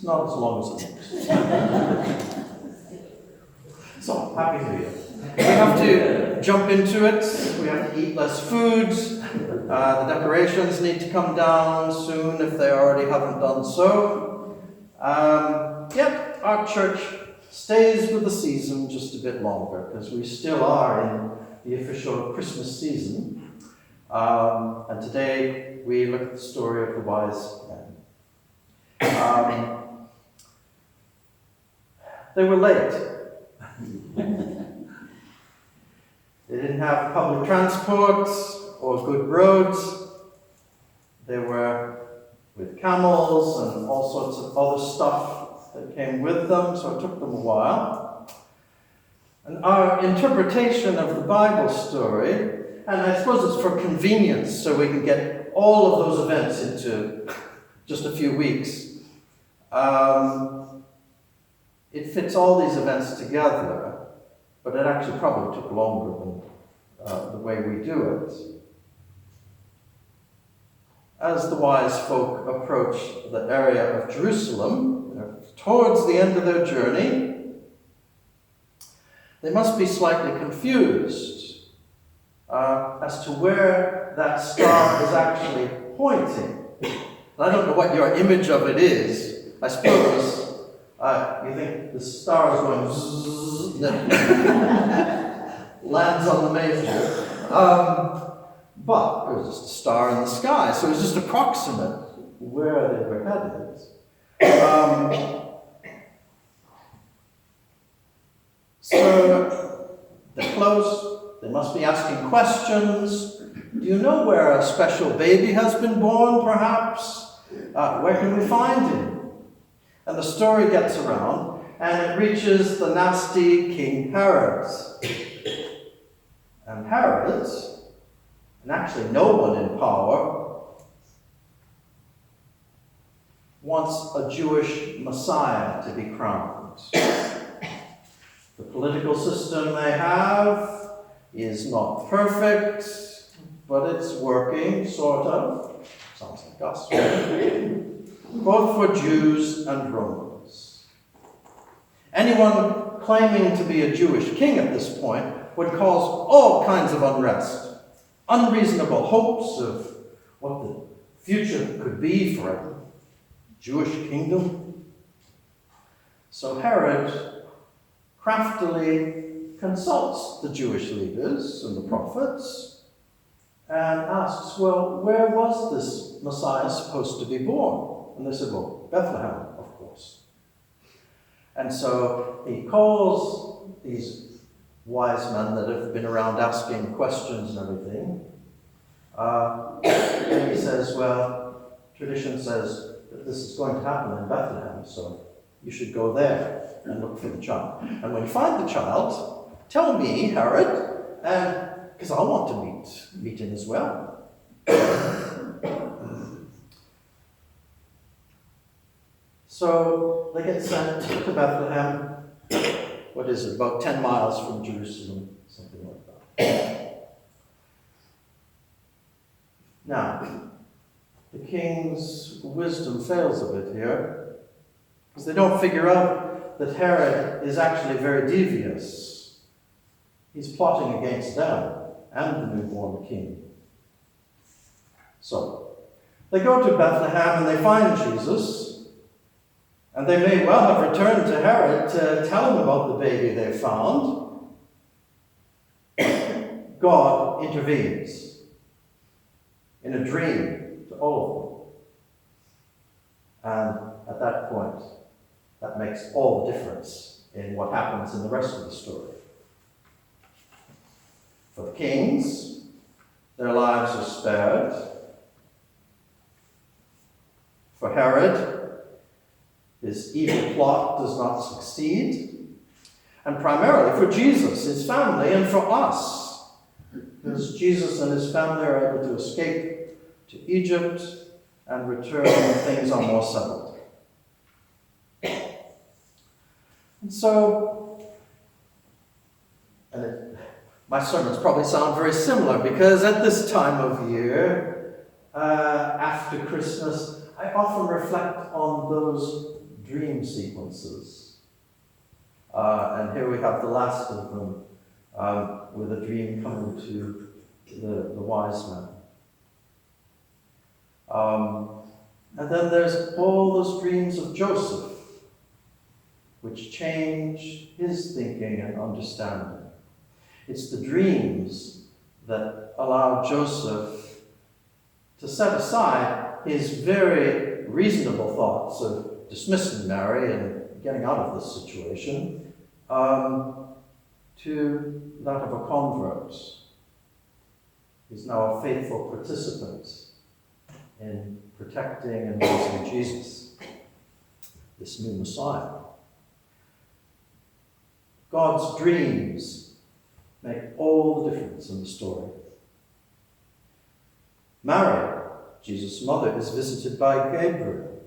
not as long as it looks. So, Happy New Year. We have to jump into it. We have to eat less food. The decorations need to come down soon if they already haven't done so. Yet, our church stays with the season just a bit longer because we still are in the official Christmas season. And today we look at the story of the wise men. They were late. They didn't have public transport or good roads. They were with camels and all sorts of other stuff that came with them, so it took them a while. And our interpretation of the Bible story, and I suppose it's for convenience, so we can get all of those events into just a few weeks. It fits all these events together, but it actually probably took longer than the way we do it. As the wise folk approach the area of Jerusalem, towards the end of their journey, they must be slightly confused as to where that star is actually pointing. And I don't know what your image of it is. I suppose you think the star is going zzz, lands on the manger. But it was just a star in the sky, so it was just approximate where they were headed. So they're close, they must be asking questions. Do you know where a special baby has been born, perhaps? Where can we find him? And the story gets around, and it reaches the nasty King Herod. And Herod, and actually no one in power, wants a Jewish Messiah to be crowned. The political system they have is not perfect, but it's working, sort of. Sounds like us, both for Jews and Romans. Anyone claiming to be a Jewish king at this point would cause all kinds of unrest, unreasonable hopes of what the future could be for a Jewish kingdom. So Herod craftily consults the Jewish leaders and the prophets and asks, well, where was this Messiah supposed to be born? And they said, well, Bethlehem, of course. And so he calls these wise men that have been around asking questions and everything. And he says, well, tradition says that this is going to happen in Bethlehem, so you should go there and look for the child. And when you find the child, tell me, Herod, because I want to meet him as well. So they get sent to Bethlehem. What is it, about 10 miles from Jerusalem, something like that. Now, the king's wisdom fails a bit here, because they don't figure out that Herod is actually very devious. He's plotting against them and the newborn king. So, they go to Bethlehem and they find Jesus. And they may well have returned to Herod to tell him about the baby they found. God intervenes in a dream to all of them. And at that point, that makes all the difference in what happens in the rest of the story. For the kings, their lives are spared. For Herod, his evil plot does not succeed. And primarily for Jesus, his family, and for us. Because Jesus and his family are able to escape to Egypt and return when things are more settled. And so, my sermons probably sound very similar, because at this time of year, after Christmas, I often reflect on those dream sequences. And here we have the last of them, with a dream coming to the wise man. And then there's all those dreams of Joseph, which change his thinking and understanding. It's the dreams that allow Joseph to set aside his very reasonable thoughts of dismissing Mary and getting out of this situation, to that of a convert. He's now a faithful participant in protecting and raising Jesus, this new Messiah. God's dreams make all the difference in the story. Mary, Jesus' mother, is visited by Gabriel,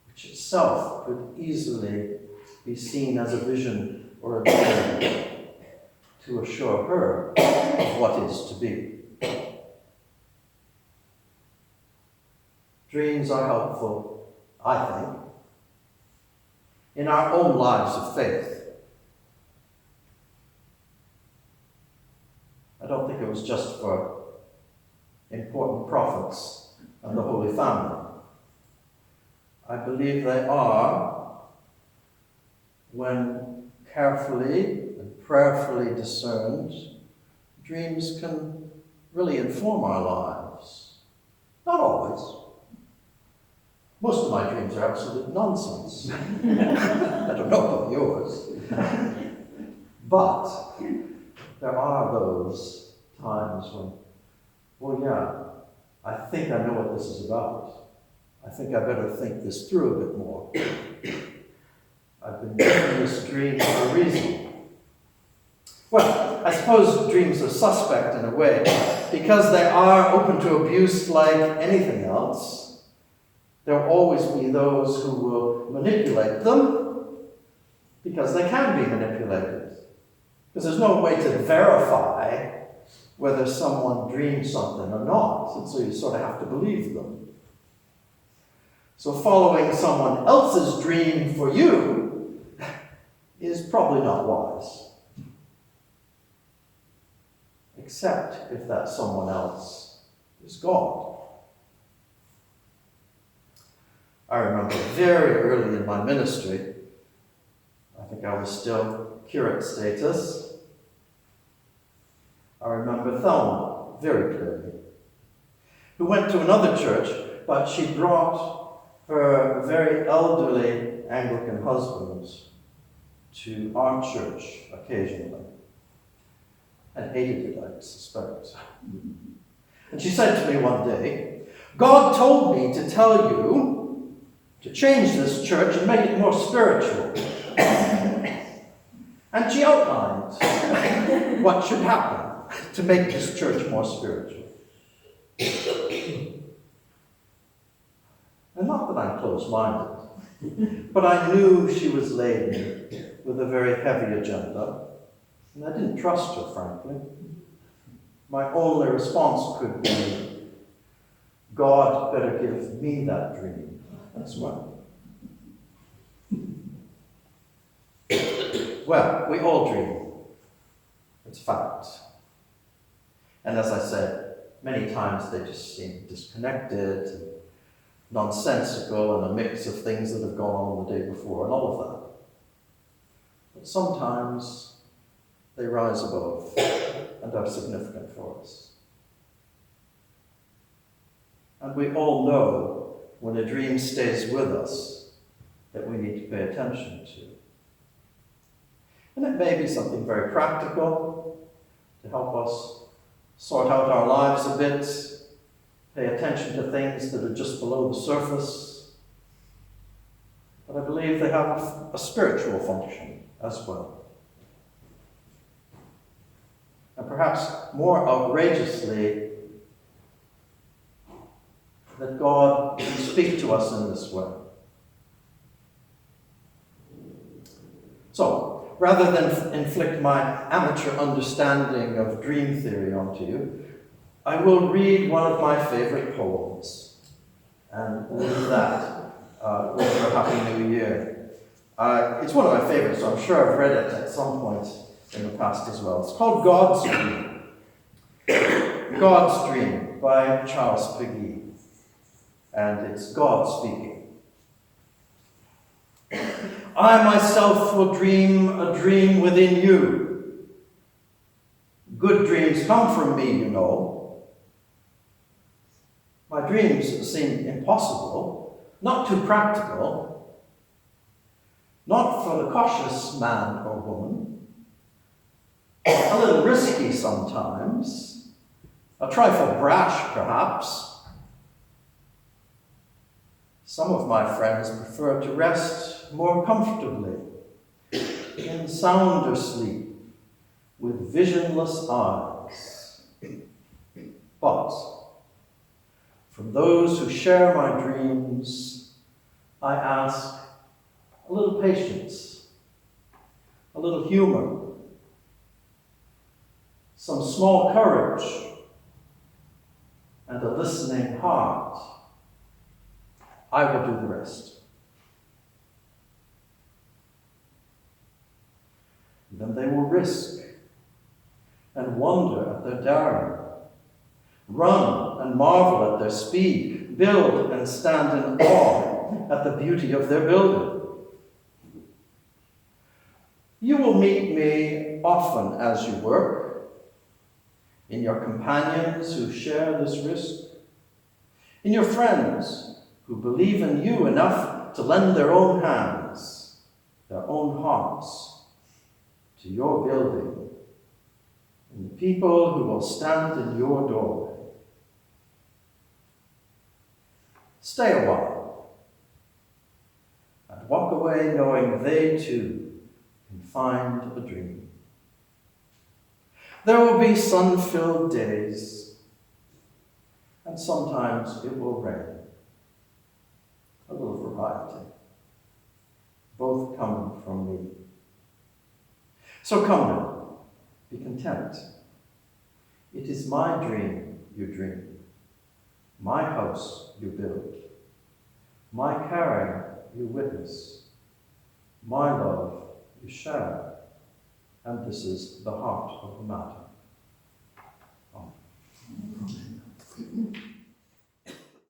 which itself could easily be seen as a vision or a dream to assure her of what is to be. Dreams are helpful, I think, in our own lives of faith. I don't think it was just for important prophets and the Holy Family. I believe they are, when carefully and prayerfully discerned, dreams can really inform our lives. Not always. Most of my dreams are absolute nonsense. I don't know about yours. But there are those times when, well, yeah, I think I know what this is about. I think I better think this through a bit more. I've been given this dream for a reason. Well, I suppose dreams are suspect in a way, because they are open to abuse like anything else. There will always be those who will manipulate them, because they can be manipulated. Because there's no way to verify whether someone dreamed something or not, and so you sort of have to believe them. So following someone else's dream for you is probably not wise. Except if that someone else is God. I remember very early in my ministry, I think I was still curate status. I remember Thelma very clearly, who went to another church, but she brought her very elderly Anglican husband to our church occasionally, and hated it, I suspect. And she said to me one day, "God told me to tell you to change this church and make it more spiritual." And she outlined what should happen to make this church more spiritual. And not that I'm close-minded, but I knew she was laden with a very heavy agenda, and I didn't trust her, frankly. My only response could be, God better give me that dream as well. Well, we all dream. It's fact. And as I said, many times they just seem disconnected, and nonsensical, and a mix of things that have gone on the day before, and all of that. But sometimes they rise above and are significant for us. And we all know when a dream stays with us that we need to pay attention to. And it may be something very practical to help us sort out our lives a bit, pay attention to things that are just below the surface. But I believe they have a spiritual function as well. And perhaps more outrageously, that God can speak to us in this way. So, rather than inflict my amateur understanding of dream theory onto you, I will read one of my favorite poems, and with that, wish you a Happy New Year. It's one of my favorites, so I'm sure I've read it at some point in the past as well. It's called God's Dream. God's Dream by Charles Piggy. And it's God speaking. I myself will dream a dream within you. Good dreams come from me, you know. My dreams seem impossible, not too practical, not for the cautious man or woman, a little risky sometimes, a trifle brash perhaps. Some of my friends prefer to rest more comfortably, in sounder sleep, with visionless eyes. But from those who share my dreams, I ask a little patience, a little humor, some small courage, and a listening heart. I will do the rest. Then they will risk and wonder at their daring, run and marvel at their speed, build and stand in awe at the beauty of their building. You will meet me often as you work, in your companions who share this risk, in your friends who believe in you enough to lend their own hands, their own hearts to your building, and the people who will stand in your doorway. Stay a while and walk away knowing they too can find a dream. There will be sun-filled days, and sometimes it will rain. A little variety, both coming from me. So come now, be content. It is my dream you dream, my house you build, my caring you witness, my love you share, and this is the heart of the matter. Amen.